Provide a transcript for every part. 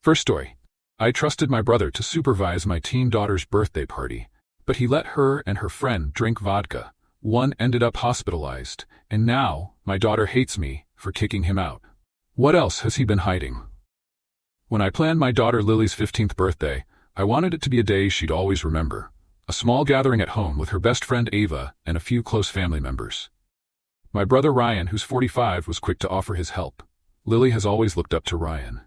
First story. I trusted my brother to supervise my teen daughter's birthday party, but he let her and her friend drink vodka. One ended up hospitalized, and now my daughter hates me for kicking him out. What else has he been hiding? When I planned my daughter Lily's 15th birthday, I wanted it to be a day she'd always remember. A small gathering at home with her best friend Ava and a few close family members. My brother Ryan, who's 45, was quick to offer his help. Lily has always looked up to Ryan.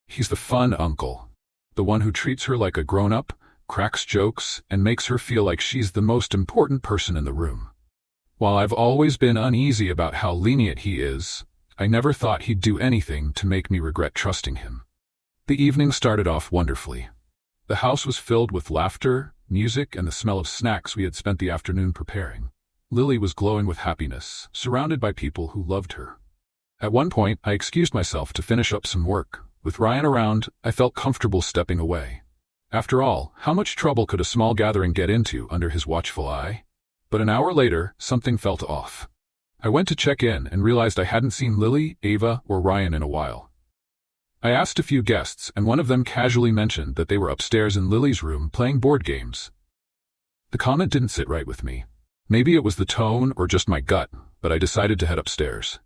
He's the fun uncle, the one who treats her like a grown-up, cracks jokes, and makes her feel like she's the most important person in the room. While I've always been uneasy about how lenient he is, I never thought he'd do anything to make me regret trusting him. The evening started off wonderfully. The house was filled with laughter, music, and the smell of snacks we had spent the afternoon preparing. Lily was glowing with happiness, surrounded by people who loved her. At one point, I excused myself to finish up some work. With Ryan around, I felt comfortable stepping away. After all, how much trouble could a small gathering get into under his watchful eye? But an hour later, something felt off. I went to check in and realized I hadn't seen Lily, Ava, or Ryan in a while. I asked a few guests, and one of them casually mentioned that they were upstairs in Lily's room playing board games. The comment didn't sit right with me. Maybe it was the tone or just my gut, but I decided to head upstairs.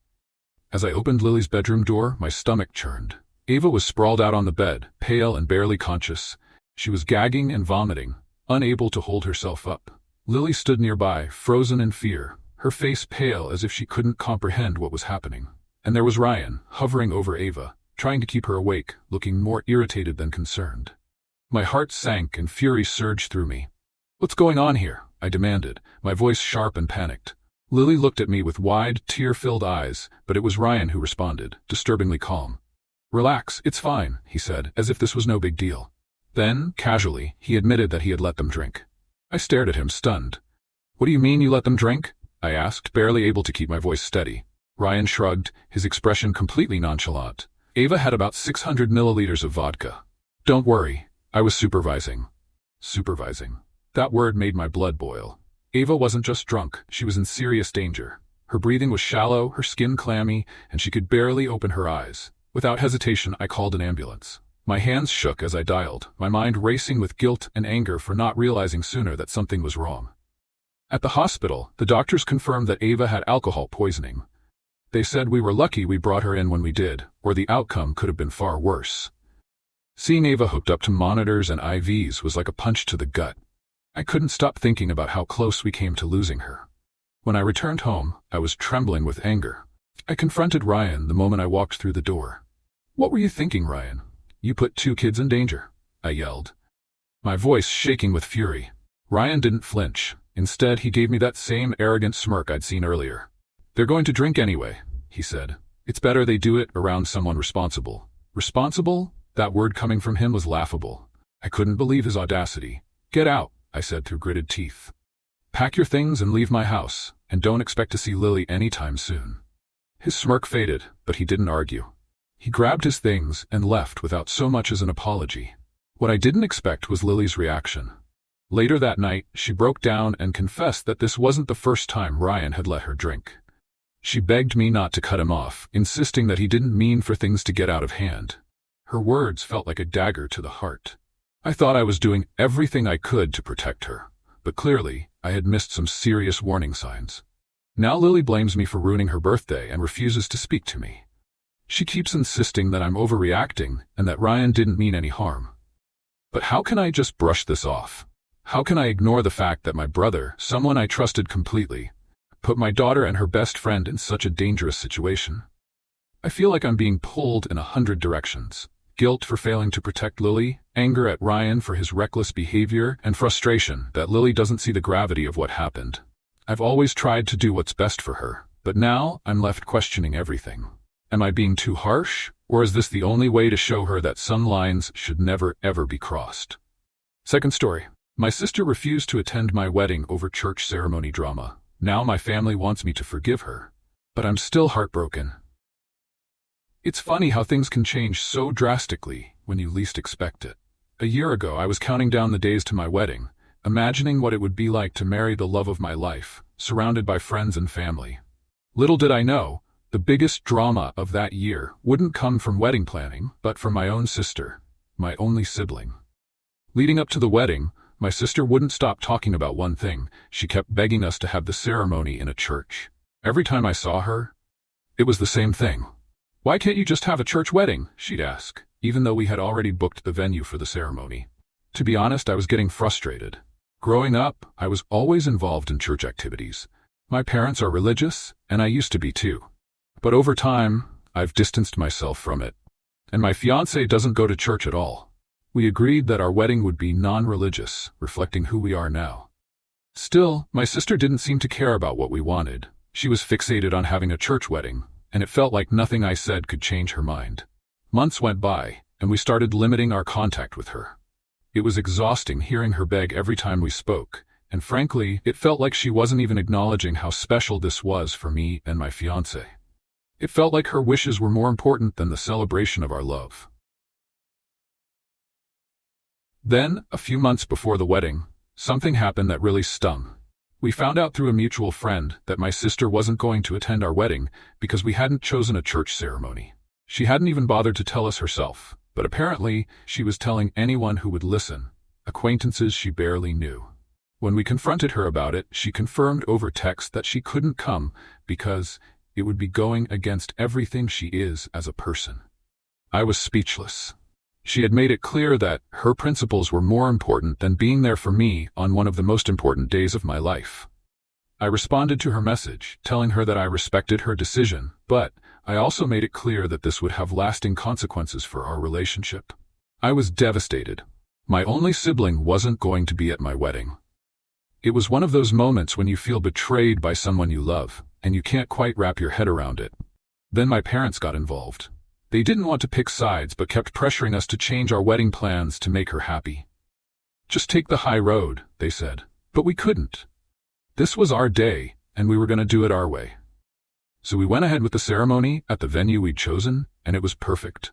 As I opened Lily's bedroom door, my stomach churned. Ava was sprawled out on the bed, pale and barely conscious. She was gagging and vomiting, unable to hold herself up. Lily stood nearby, frozen in fear, her face pale as if she couldn't comprehend what was happening. And there was Ryan, hovering over Ava, trying to keep her awake, looking more irritated than concerned. My heart sank and fury surged through me. "What's going on here?" I demanded, my voice sharp and panicked. Lily looked at me with wide, tear-filled eyes, but it was Ryan who responded, disturbingly calm. "Relax, it's fine," he said, as if this was no big deal. Then, casually, he admitted that he had let them drink. I stared at him, stunned. "What do you mean you let them drink?" I asked, barely able to keep my voice steady. Ryan shrugged, his expression completely nonchalant. "Ava had about 600 milliliters of vodka. Don't worry, I was supervising." Supervising. That word made my blood boil. Ava wasn't just drunk, she was in serious danger. Her breathing was shallow, her skin clammy, and she could barely open her eyes. Without hesitation, I called an ambulance. My hands shook as I dialed, my mind racing with guilt and anger for not realizing sooner that something was wrong. At the hospital, the doctors confirmed that Ava had alcohol poisoning. They said we were lucky we brought her in when we did, or the outcome could have been far worse. Seeing Ava hooked up to monitors and IVs was like a punch to the gut. I couldn't stop thinking about how close we came to losing her. When I returned home, I was trembling with anger. I confronted Ryan the moment I walked through the door. "What were you thinking, Ryan? You put 2 kids in danger," I yelled, my voice shaking with fury. Ryan didn't flinch. Instead, he gave me that same arrogant smirk I'd seen earlier. "They're going to drink anyway," he said. "It's better they do it around someone responsible." Responsible? That word coming from him was laughable. I couldn't believe his audacity. "Get out," I said through gritted teeth. "Pack your things and leave my house, and don't expect to see Lily anytime soon." His smirk faded, but he didn't argue. He grabbed his things and left without so much as an apology. What I didn't expect was Lily's reaction. Later that night, she broke down and confessed that this wasn't the first time Ryan had let her drink. She begged me not to cut him off, insisting that he didn't mean for things to get out of hand. Her words felt like a dagger to the heart. I thought I was doing everything I could to protect her, but clearly, I had missed some serious warning signs. Now Lily blames me for ruining her birthday and refuses to speak to me. She keeps insisting that I'm overreacting and that Ryan didn't mean any harm. But how can I just brush this off? How can I ignore the fact that my brother, someone I trusted completely, put my daughter and her best friend in such a dangerous situation? I feel like I'm being pulled in 100 directions. Guilt for failing to protect Lily, anger at Ryan for his reckless behavior, and frustration that Lily doesn't see the gravity of what happened. I've always tried to do what's best for her, but now I'm left questioning everything. Am I being too harsh, or is this the only way to show her that some lines should never ever be crossed? Second story. My sister refused to attend my wedding over church ceremony drama. Now my family wants me to forgive her, but I'm still heartbroken. It's funny how things can change so drastically when you least expect it. A year ago, I was counting down the days to my wedding, imagining what it would be like to marry the love of my life, surrounded by friends and family. Little did I know, the biggest drama of that year wouldn't come from wedding planning, but from my own sister, my only sibling. Leading up to the wedding, my sister wouldn't stop talking about one thing. She kept begging us to have the ceremony in a church. Every time I saw her, it was the same thing. "Why can't you just have a church wedding?" she'd ask, even though we had already booked the venue for the ceremony. To be honest, I was getting frustrated. Growing up, I was always involved in church activities. My parents are religious, and I used to be too. But over time, I've distanced myself from it. And my fiancé doesn't go to church at all. We agreed that our wedding would be non-religious, reflecting who we are now. Still, my sister didn't seem to care about what we wanted. She was fixated on having a church wedding, and it felt like nothing I said could change her mind. Months went by, and we started limiting our contact with her. It was exhausting hearing her beg every time we spoke, and frankly, it felt like she wasn't even acknowledging how special this was for me and my fiancé. It felt like her wishes were more important than the celebration of our love. Then, a few months before the wedding, something happened that really stung. We found out through a mutual friend that my sister wasn't going to attend our wedding because we hadn't chosen a church ceremony. She hadn't even bothered to tell us herself, but apparently she was telling anyone who would listen, acquaintances she barely knew. When we confronted her about it, she confirmed over text that she couldn't come because it would be going against everything she is as a person. I was speechless. She had made it clear that her principles were more important than being there for me on one of the most important days of my life. I responded to her message, telling her that I respected her decision, but I also made it clear that this would have lasting consequences for our relationship. I was devastated. My only sibling wasn't going to be at my wedding. It was one of those moments when you feel betrayed by someone you love, and you can't quite wrap your head around it. Then my parents got involved. They didn't want to pick sides but kept pressuring us to change our wedding plans to make her happy. "Just take the high road," they said. But we couldn't. This was our day, and we were going to do it our way. So we went ahead with the ceremony at the venue we'd chosen, and it was perfect.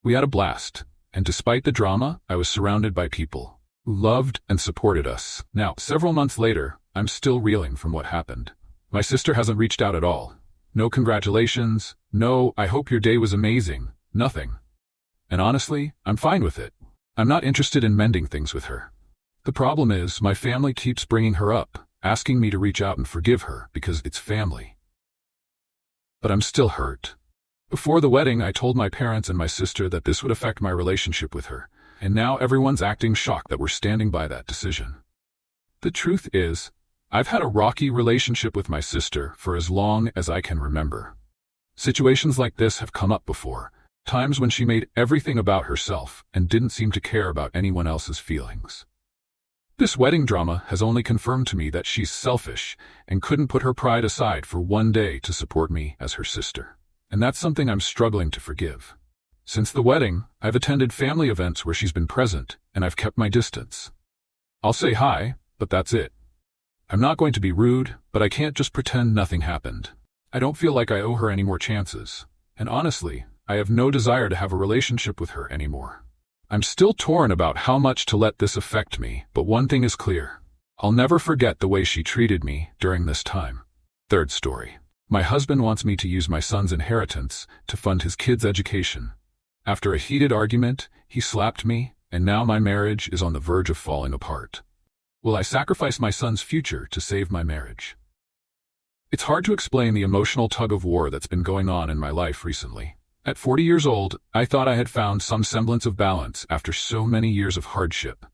We had a blast, and despite the drama, I was surrounded by people who loved and supported us. Now, several months later, I'm still reeling from what happened. My sister hasn't reached out at all. No congratulations, no "I hope your day was amazing," nothing. And honestly, I'm fine with it. I'm not interested in mending things with her. The problem is, my family keeps bringing her up, asking me to reach out and forgive her because it's family. But I'm still hurt. Before the wedding, I told my parents and my sister that this would affect my relationship with her, and now everyone's acting shocked that we're standing by that decision. The truth is, I've had a rocky relationship with my sister for as long as I can remember. Situations like this have come up before, times when she made everything about herself and didn't seem to care about anyone else's feelings. This wedding drama has only confirmed to me that she's selfish and couldn't put her pride aside for one day to support me as her sister. And that's something I'm struggling to forgive. Since the wedding, I've attended family events where she's been present, and I've kept my distance. I'll say hi, but that's it. I'm not going to be rude, but I can't just pretend nothing happened. I don't feel like I owe her any more chances. And honestly, I have no desire to have a relationship with her anymore. I'm still torn about how much to let this affect me, but one thing is clear. I'll never forget the way she treated me during this time. Third story. My husband wants me to use my son's inheritance to fund his kid's education. After a heated argument, he slapped me, and now my marriage is on the verge of falling apart. Will I sacrifice my son's future to save my marriage? It's hard to explain the emotional tug-of-war that's been going on in my life recently. At 40 years old, I thought I had found some semblance of balance after so many years of hardship.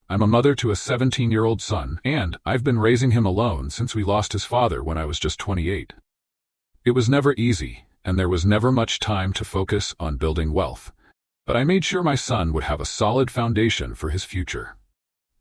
I'm a mother to a 17-year-old son, and I've been raising him alone since we lost his father when I was just 28. It was never easy, and there was never much time to focus on building wealth. But I made sure my son would have a solid foundation for his future.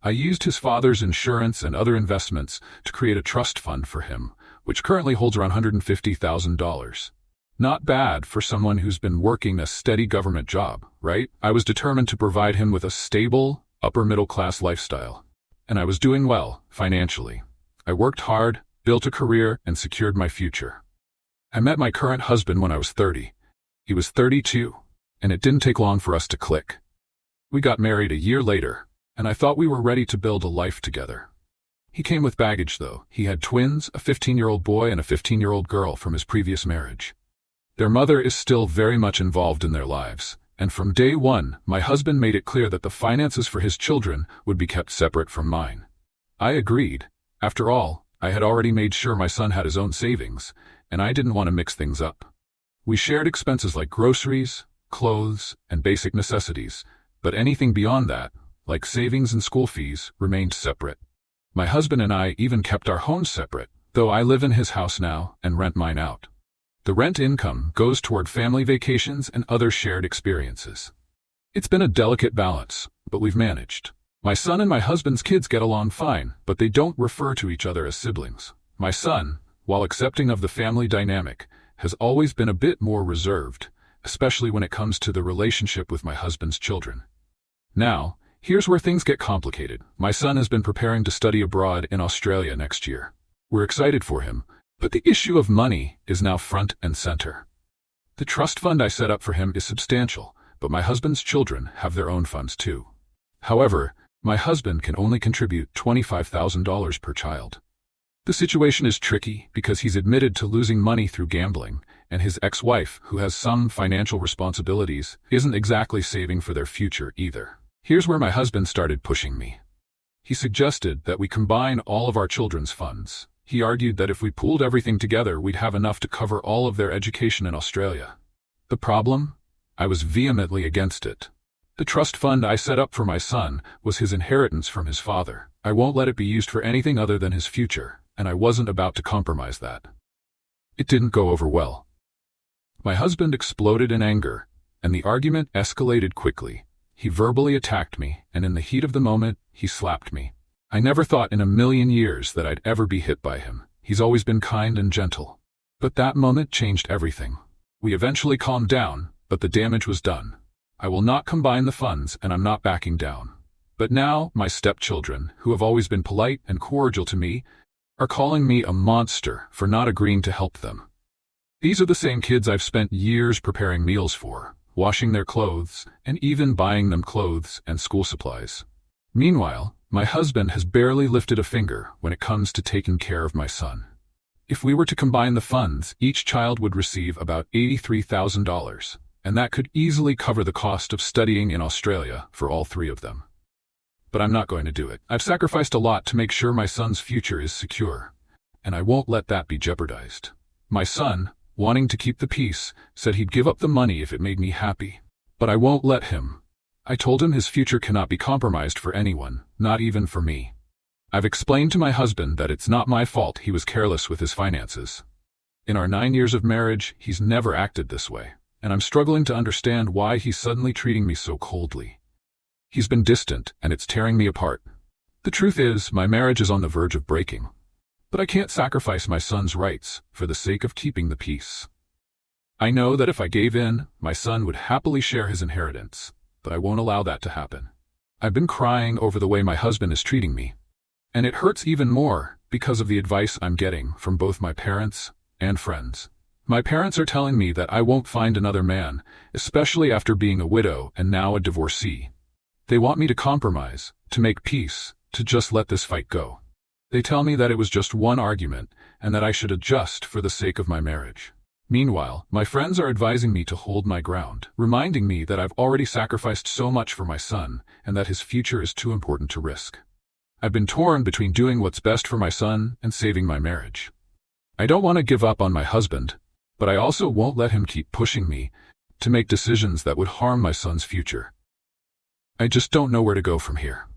I used his father's insurance and other investments to create a trust fund for him, which currently holds around $150,000. Not bad for someone who's been working a steady government job, right? I was determined to provide him with a stable, upper-middle-class lifestyle. And I was doing well, financially. I worked hard, built a career, and secured my future. I met my current husband when I was 30. He was 32, and it didn't take long for us to click. We got married a year later, and I thought we were ready to build a life together. He came with baggage, though. He had twins, a 15-year-old boy and a 15-year-old girl from his previous marriage. Their mother is still very much involved in their lives, And from day one, my husband made it clear that the finances for his children would be kept separate from mine. I agreed. After all, I had already made sure my son had his own savings, and I didn't want to mix things up. We shared expenses like groceries, clothes, and basic necessities, but anything beyond that, like savings and school fees, remained separate. My husband and I even kept our homes separate, though I live in his house now and rent mine out. The rent income goes toward family vacations and other shared experiences. It's been a delicate balance, but we've managed. My son and my husband's kids get along fine, but they don't refer to each other as siblings. My son, while accepting of the family dynamic, has always been a bit more reserved, especially when it comes to the relationship with my husband's children. Now, here's where things get complicated. My son has been preparing to study abroad in Australia next year. We're excited for him, but the issue of money is now front and center. The trust fund I set up for him is substantial, but my husband's children have their own funds too. However, my husband can only contribute $25,000 per child. The situation is tricky because he's admitted to losing money through gambling, and his ex-wife, who has some financial responsibilities, isn't exactly saving for their future either. Here's where my husband started pushing me. He suggested that we combine all of our children's funds. He argued that if we pooled everything together, we'd have enough to cover all of their education in Australia. The problem? I was vehemently against it. The trust fund I set up for my son was his inheritance from his father. I won't let it be used for anything other than his future, and I wasn't about to compromise that. It didn't go over well. My husband exploded in anger, and the argument escalated quickly. He verbally attacked me, and in the heat of the moment, he slapped me. I never thought in a million years that I'd ever be hit by him. He's always been kind and gentle. But that moment changed everything. We eventually calmed down, but the damage was done. I will not combine the funds, and I'm not backing down. But now, my stepchildren, who have always been polite and cordial to me, are calling me a monster for not agreeing to help them. These are the same kids I've spent years preparing meals for, washing their clothes, and even buying them clothes and school supplies. Meanwhile, my husband has barely lifted a finger when it comes to taking care of my son. If we were to combine the funds, each child would receive about $83,000, and that could easily cover the cost of studying in Australia for all three of them. But I'm not going to do it. I've sacrificed a lot to make sure my son's future is secure, and I won't let that be jeopardized. My son, wanting to keep the peace, said he'd give up the money if it made me happy. But I won't let him. I told him his future cannot be compromised for anyone, not even for me. I've explained to my husband that it's not my fault he was careless with his finances. In our 9 years of marriage, he's never acted this way, and I'm struggling to understand why he's suddenly treating me so coldly. He's been distant, and it's tearing me apart. The truth is, my marriage is on the verge of breaking. But I can't sacrifice my son's rights for the sake of keeping the peace. I know that if I gave in, my son would happily share his inheritance, but I won't allow that to happen. I've been crying over the way my husband is treating me, and it hurts even more because of the advice I'm getting from both my parents and friends. My parents are telling me that I won't find another man, especially after being a widow and now a divorcee. They want me to compromise, to make peace, to just let this fight go. They tell me that it was just one argument and that I should adjust for the sake of my marriage. Meanwhile, my friends are advising me to hold my ground, reminding me that I've already sacrificed so much for my son and that his future is too important to risk. I've been torn between doing what's best for my son and saving my marriage. I don't want to give up on my husband, but I also won't let him keep pushing me to make decisions that would harm my son's future. I just don't know where to go from here.